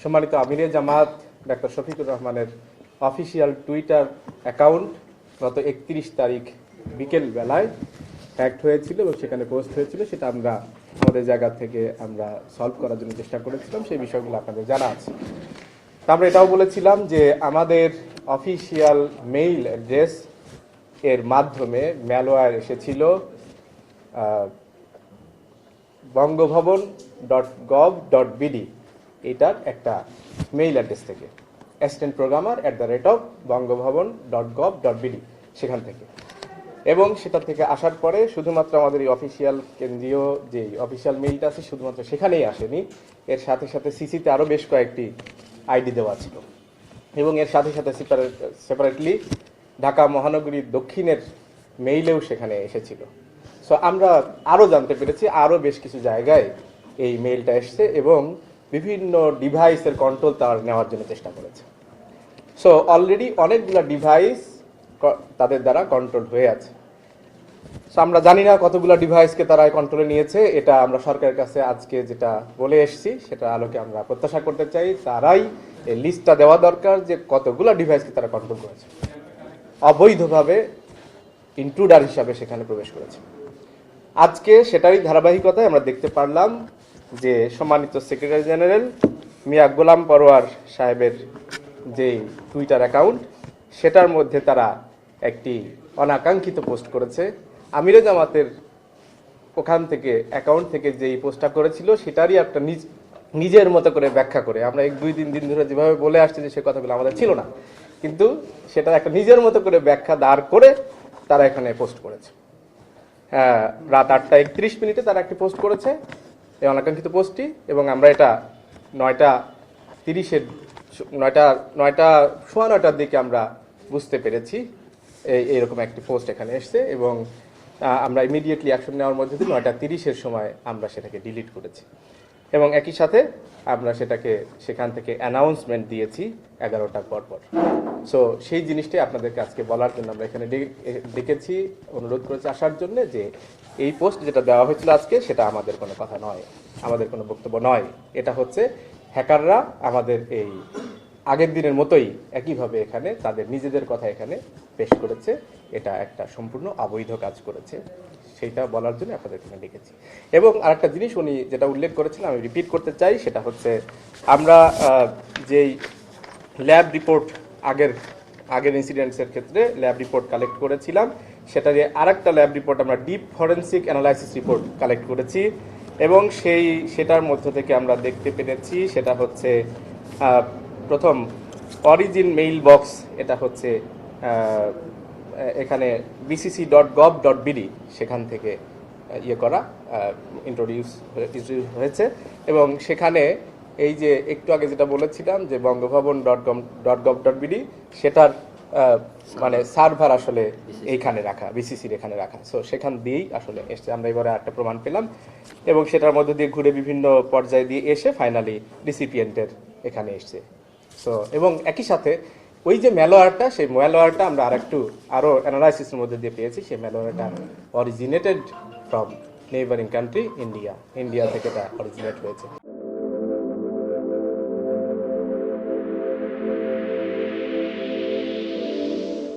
সম্মানিত আমিরে জামাত ডাক্তার শফিকুর রহমানের অফিসিয়াল টুইটার অ্যাকাউন্ট গত 31 তারিখ বিকেল বেলায় হ্যাকড হয়েছিল এবং সেখানে পোস্ট হয়েছিল। সেটা আমরা আমাদের জায়গা থেকে আমরা সলভ করার জন্য চেষ্টা করেছিলাম। সেই বিষয়গুলো আপনাদের জানা আছে। তা আমরা এটাও বলেছিলাম যে আমাদের অফিসিয়াল মেইল অ্যাড্রেস এর মাধ্যমে ম্যালওয়্যার এসেছিল bangabhavan.gov.bd এটার একটা মেইল অ্যাড্রেস থেকে assistantprogrammer@bangabhavan.gov.bd সেখান থেকে, এবং সেটা থেকে আসার পরে শুধুমাত্র আমাদের এই অফিসিয়াল কেন্দ্রীয় যে অফিসিয়াল মেইলটা আছে শুধুমাত্র সেখানেই আসেনি, এর সাথে সাথে সিসিতে আরও বেশ কয়েকটি আইডি দেওয়া ছিল এবং এর সাথে সাথে সেপারেটলি ঢাকা মহানগরীর দক্ষিণের মেইলেও সেখানে এসেছিল। সো আমরা আরও জানতে পেরেছি আরও বেশ কিছু জায়গায় এই মেইলটা এসছে এবং বিভিন্ন ডিভাইসের কন্ট্রোল তার নেওয়ার জন্য চেষ্টা করেছে। সো অলরেডি অনেকগুলো ডিভাইস তাদের দ্বারা কন্ট্রোল হয়ে আছে। সো আমরা জানি না কতগুলো ডিভাইসকে তারা কন্ট্রোলে নিয়েছে, এটা আমরা সরকারের কাছে আজকে যেটা বলে এসেছি সেটা আলোকে আমরা প্রত্যাশা করতে চাই তারাই এই লিস্টটা দেওয়া দরকার যে কতগুলো ডিভাইসকে তারা কন্ট্রোল করেছে, অবৈধভাবে ইন্ট্রুডার হিসাবে সেখানে প্রবেশ করেছে। আজকে সেটারই ধারাবাহিকতায় আমরা দেখতে পারলাম যে সম্মানিত সেক্রেটারি জেনারেল মিয়া গোলাম পরোয়ার সাহেবের যে টুইটার অ্যাকাউন্ট সেটার মধ্যে তারা একটি অনাকাঙ্ক্ষিত পোস্ট করেছে। আমিরে জামাতের ওখান থেকে অ্যাকাউন্ট থেকে যেই পোস্টটা করেছিল সেটারই একটা নিজের মতো করে ব্যাখ্যা করে, আমরা 1-2-3 দিন ধরে যেভাবে বলে আসছি যে সে কথাগুলো আমাদের ছিল না, কিন্তু সেটা একটা নিজের মতো করে ব্যাখ্যা দাঁড় করে তারা এখানে পোস্ট করেছে। রাত 8:31 তারা একটি পোস্ট করেছে এই অনাকাঙ্ক্ষিত পোস্টটি, এবং আমরা এটা 9:30-9:30 দিকে আমরা বুঝতে পেরেছি এইরকম একটি পোস্ট এখানে এসছে, এবং আমরা ইমিডিয়েটলি অ্যাকশন নেওয়ার মধ্যে দিয়ে 9:30 সময় আমরা সেটাকে ডিলিট করেছি এবং একই সাথে আমরা সেটাকে সেখান থেকে অ্যানাউন্সমেন্ট দিয়েছি 11টার পর। সো সেই জিনিসটাই আপনাদেরকে আজকে বলার জন্য আমরা এখানে ডেকেছি, অনুরোধ করেছি আসার জন্য যে এই পোস্ট যেটা দেওয়া হয়েছিল আজকে সেটা আমাদের কোনো কথা নয়, আমাদের কোনো বক্তব্য নয়। এটা হচ্ছে হ্যাকাররা আমাদের এই আগের দিনের মতোই একইভাবে এখানে তাদের নিজেদের কথা এখানে পেশ করেছে, এটা একটা সম্পূর্ণ অবৈধ কাজ করেছে, সেইটা বলার জন্য আপনাদের এখানে ডেকেছি। এবং আরেকটা জিনিস উনি যেটা উল্লেখ করেছিলেন আমি রিপিট করতে চাই, সেটা হচ্ছে আমরা যেই ল্যাব রিপোর্ট আগের ইনসিডেন্টসের ক্ষেত্রে ল্যাব রিপোর্ট কালেক্ট করেছিলাম, সেটা দিয়ে আরেকটা ল্যাব রিপোর্ট আমরা deep forensic analysis report collect করেছি এবং সেটার মধ্য থেকে আমরা দেখতে পেরেছি সেটা হচ্ছে প্রথম অরিজিন মেইল বক্স, এটা হচ্ছে এখানে bcc.gov.bd সেখান থেকে ইন্ট্রোডিউস হয়েছে এবং সেখানে এই যে একটু আগে যেটা বলেছিলাম যে bangabhavan.gov.bd সেটার মানে সার্ভার আসলে এইখানে রাখা, বিসিসির এখানে রাখা। সো সেখান দিয়েই আসলে এসছে, আমরা এবারে একটা প্রমাণ পেলাম এবং সেটার মধ্যে দিয়ে ঘুরে বিভিন্ন পর্যায়ে দিয়ে এসে ফাইনালি রিসিপিয়েন্টের এখানে এসছে। সো এবং একই সাথে ওই যে ম্যালওয়্যারটা, সেই ম্যালওয়্যারটা আমরা আরও অ্যানালাইসিসের মধ্যে দিয়ে পেয়েছি, সেই ম্যালওয়্যারটা originated from neighbouring country India থেকে এটা অরিজিনেট হয়েছে।